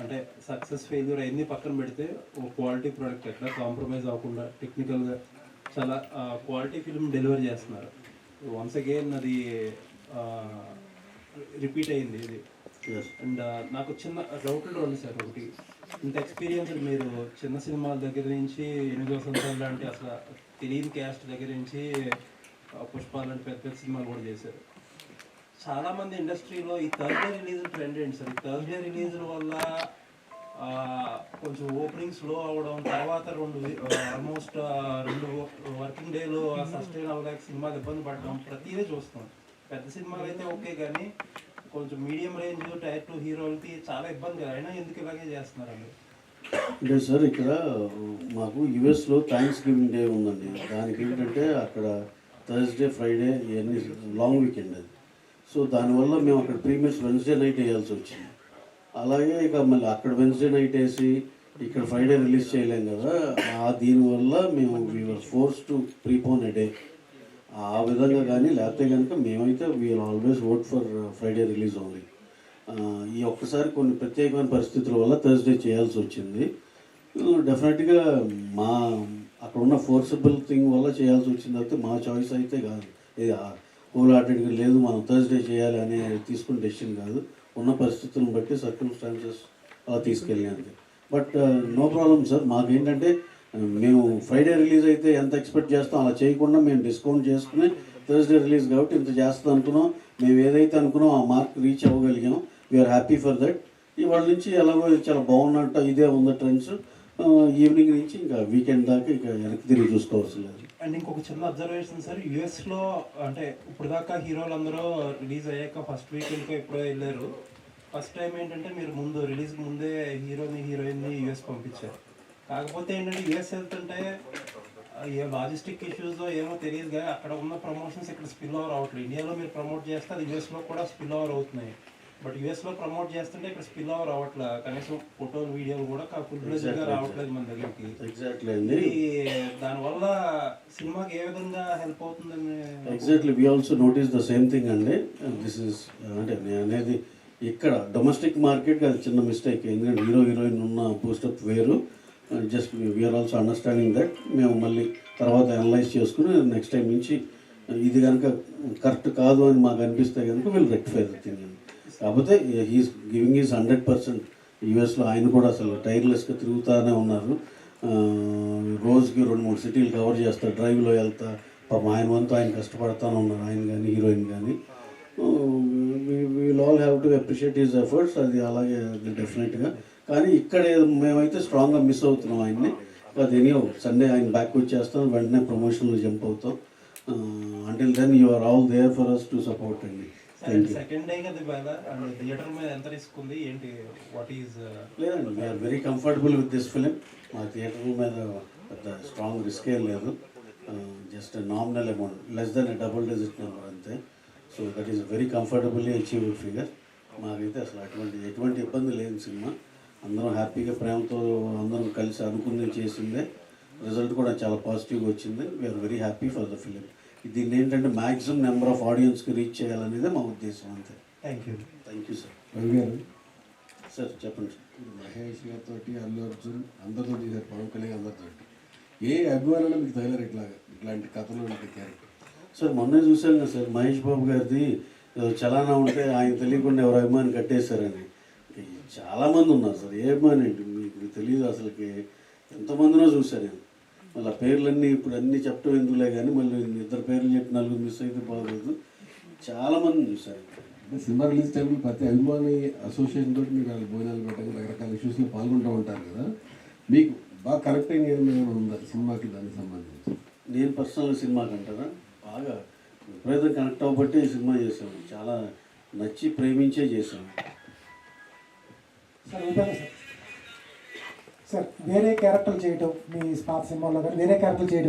అంటే success failure అన్నీ పక్కన పెడితే ఒక క్వాలిటీ ప్రోడక్ట్ ఎక్కడ కాంప్రమైజ్ అవ్వకుండా టెక్నికల్గా చాలా క్వాలిటీ ఫిల్మ్ డెలివర్ చేస్తున్నారు. వన్స్ అగైన్ అది రిపీట్ అయింది ఇది. అండ్ నాకు చిన్న డౌట్లు ఉంది సార్. ఒకటి, ఇంత ఎక్స్పీరియన్స్ మీరు చిన్న సినిమాల దగ్గర నుంచి 8 వసంతాలు లాంటి అసలు తెలియని క్యాస్ట్ దగ్గర నుంచి పుష్ప లాంటి పెద్ద పెద్ద సినిమాలు కూడా చేశారు. చాలామంది ఇండస్ట్రీలో ఈ థర్స్డే రిలీజ్ ట్రెండ్ ఏంటి సార్? ఈ థర్స్డే రిలీజుల వల్ల కొంచెం ఓపెనింగ్ స్లో అవ్వడం, తర్వాత ఆల్మోస్ట్ 2 వర్కింగ్ డేలు సస్టైన్ అవ్వలేక సినిమాలు ఇబ్బంది పడడం ప్రతిదీ చూస్తాం. పెద్ద సినిమాలు అయితే ఓకే, కానీ కొంచెం మీడియం రేంజ్ టైర్ 2 హీరోలకి చాలా ఇబ్బంది కదా. అయినా ఎందుకు ఇలాగే చేస్తున్నారండి? అంటే సార్ ఇక్కడ మాకు యుఎస్లో థ్యాంక్స్ గివింగ్ డే ఉందండి. దానికి ఏంటంటే అక్కడ థర్స్డే ఫ్రైడే ఇవన్నీ లాంగ్ వీకెండ్ అది. సో దానివల్ల మేము అక్కడ ప్రీమియర్స్ వెన్స్డే నైట్ వేయాల్సి వచ్చింది. అలాగే ఇక మళ్ళీ అక్కడ వెన్స్డే నైట్ వేసి ఇక్కడ ఫ్రైడే రిలీజ్ చేయలేం కదా. దీనివల్ల మేము we are force to prepone a day ఆ విధంగా. కానీ లేకపోతే కనుక మేమైతే we are always vote for Friday release only. ఈ ఒక్కసారి కొన్ని ప్రత్యేకమైన పరిస్థితుల వల్ల థర్స్డే చేయాల్సి వచ్చింది. డెఫినెట్గా మా అక్కడ ఉన్న ఫోర్సబుల్ థింగ్ వల్ల చేయాల్సి వచ్చింది. అయితే మా చాయిస్ అయితే కాదు, ఇది హోల్ హార్టెడ్గా లేదు మనం థర్స్డే చేయాలి అని తీసుకునే డెసిషన్ కాదు. ఉన్న పరిస్థితులను బట్టి సర్కమ్స్టాన్సెస్ అలా తీసుకెళ్ళింది. But no problem sir. మాకేంటంటే మేము ఫ్రైడే రిలీజ్ అయితే ఎంత ఎక్స్పెక్ట్ చేస్తాం అలా చేయకుండా మేము డిస్కౌంట్ చేసుకుని థర్స్డే రిలీజ్ కాబట్టి ఇంత చేస్తాం అనుకున్నాం. మేము ఏదైతే అనుకున్నాం ఆ మార్క్ రీచ్ అవ్వగలిగాం. We are happy for that. ఇవాళ నుంచి ఎలాగో చాలా బాగున్నట్టు ఇదే ఉంది ట్రెండ్స్. ఈవినింగ్ నుంచి ఇంకా వీకెండ్ దాకా ఇంకా వెనక్కి తిరిగి చూసుకోవాల్సి లేదు. అండ్ ఇంకొక చిన్న అబ్జర్వేషన్ సార్, యూఎస్లో అంటే ఇప్పుడు దాకా హీరోలు అందరూ రిలీజ్ అయ్యాక ఫస్ట్ వీకెండ్కో ఎప్పుడో వెళ్ళారు. ఫస్ట్ టైం ఏంటంటే మీరు ముందు రిలీజ్ ముందే హీరోయిన్ని యూఎస్ పంపించారు. కాకపోతే ఏంటంటే యూఎస్ వెళ్తుంటే ఏ లాజిస్టిక్ ఇష్యూస్ ఏమో తెలియదు, కానీ అక్కడ ఉన్న ప్రమోషన్స్ ఇక్కడ స్పిల్ ఓవర్ అవ్వట్లేదు. ఇండియాలో మీరు ప్రమోట్ చేస్తే అది యూఎస్లో కూడా స్పిల్ ఓవర్ అవుతున్నాయి. బట్ యూఎస్లో ప్రమోట్ చేస్తుంటే ఇక్కడ స్పిల్ ఓవర్ అవ్వట్లేదు. కనీసం ఫోటోలు వీడియోలు కూడా ఫుల్గా రావట్లేదు మన దగ్గరికి. ఎగ్జాక్ట్లీ అండి. దానివల్ల సినిమాకి ఏ విధంగా హెల్ప్ అవుతుందని exactly we also notice the same thing అండి. దిస్ ఇస్ అంటే నేను అనేది ఇక్కడ డొమెస్టిక్ మార్కెట్కి అది చిన్న మిస్టేక్. ఎందుకంటే హీరోయిన్ ఉన్న బూస్టప్ వేరు. Just we are also understanding that. మేము మళ్ళీ తర్వాత అనలైజ్ చేసుకుని నెక్స్ట్ టైం నుంచి ఇది కనుక కరెక్ట్ కాదు అని మాకు అనిపిస్తే కనుక వీళ్ళు రెక్టిఫై ద థింగ్ అండి. కాకపోతే హీస్ గివింగ్ ఈజ్ 100%. యూఎస్లో ఆయన కూడా అసలు టైర్లెస్గా తిరుగుతూనే ఉన్నారు. రోజుకి 2-3 సిటీలు కవర్ చేస్తారు, డ్రైవ్లో వెళ్తా. పాపం ఆయన వంతు ఆయన కష్టపడతానే ఉన్నారు, ఆయన కానీ హీరోయిన్ కానీ. We'll all have to appreciate his efforts. అది అలాగే డెఫినెట్గా. కానీ ఇక్కడ మేమైతే స్ట్రాంగ్గా మిస్ అవుతున్నాం ఆయన్ని. అది ఎనీహౌ సండే ఆయన బ్యాక్ వచ్చేస్తాం, వెంటనే ప్రమోషన్లో జంప్ అవుతాం. Until then you are all there for us to support అండి. సెకండ్ డే కదా థియేటర్ మీద ఎంత రిస్క్ ఉంది ఏంటి? What is? లేదండి, we are very comfortable with this film. మా థియేటర్ మీద పెద్ద స్ట్రాంగ్ రిస్క్ ఏం లేదు. Just nominal amount, less than double digit number అంతే. So that is very comfortably achieved figure. మాకైతే అసలు ఎటువంటి ఇబ్బంది లేని సినిమా. అందరం హ్యాపీగా ప్రేమతో అందరం కలిసి అనుకుని చేసిందే. రిజల్ట్ కూడా చాలా పాజిటివ్గా వచ్చింది. We are very happy for the film. దీన్ని ఏంటంటే మ్యాక్సిమం నెంబర్ ఆఫ్ ఆడియన్స్కి రీచ్ చేయాలనేదే మా ఉద్దేశం అంతే. Thank you sir. రవి గారు సార్ చెప్పండి సార్. మహేష్ గారితో, అల్లు అర్జున్ అందరితో చేశారు, పవన్ కళ్యాణ్ అందరితో. ఏ అభిమానులు మీకు తగిలారు ఇట్లాంటి కథలు ఉంటే క్యారెక్టర్? సార్ మొన్నే చూశాను కదా సార్, మహేష్ బాబు గారిది చలానా ఉంటే ఆయన తెలియకుండా ఎవరు అభిమాని కట్టేశారని. చాలామంది ఉన్నారు సార్. ఏ అభిమాని ఏంటి మీకు తెలియదు అసలుకి. ఎంతమందినో చూశాను నేను. మళ్ళీ పేర్లన్నీ ఇప్పుడు అన్నీ చెప్పడం ఎందుకులే, కానీ మళ్ళీ 2 పేర్లు చెప్పి 4 మిస్ అయితే బాగోదు. చాలామంది చూశారు. అంటే సినిమా రిలీజ్ టైంలో ప్రతి అభిమాని అసోసియేషన్ తోటి మీరు వాళ్ళు భోజనాలు పెట్టడం రకరకాల ఇష్యూస్లో పాల్గొంటూ ఉంటారు కదా. మీకు బాగా కరెక్ట్ అయిన ఏమైనా ఉందా సినిమాకి దానికి సంబంధించి? నేను పర్సనల్ సినిమాకి అంటారా బాగా విపరీతం కనెక్ట్ అవ్వబట్టి ఈ సినిమా చేశాను. చాలా నచ్చి ప్రేమించే చేశాను. సార్ వేరే క్యారెక్టర్ చేయటం, మీ స్పాట్ సినిమాలో కానీ వేరే క్యారెక్టర్ చేయడం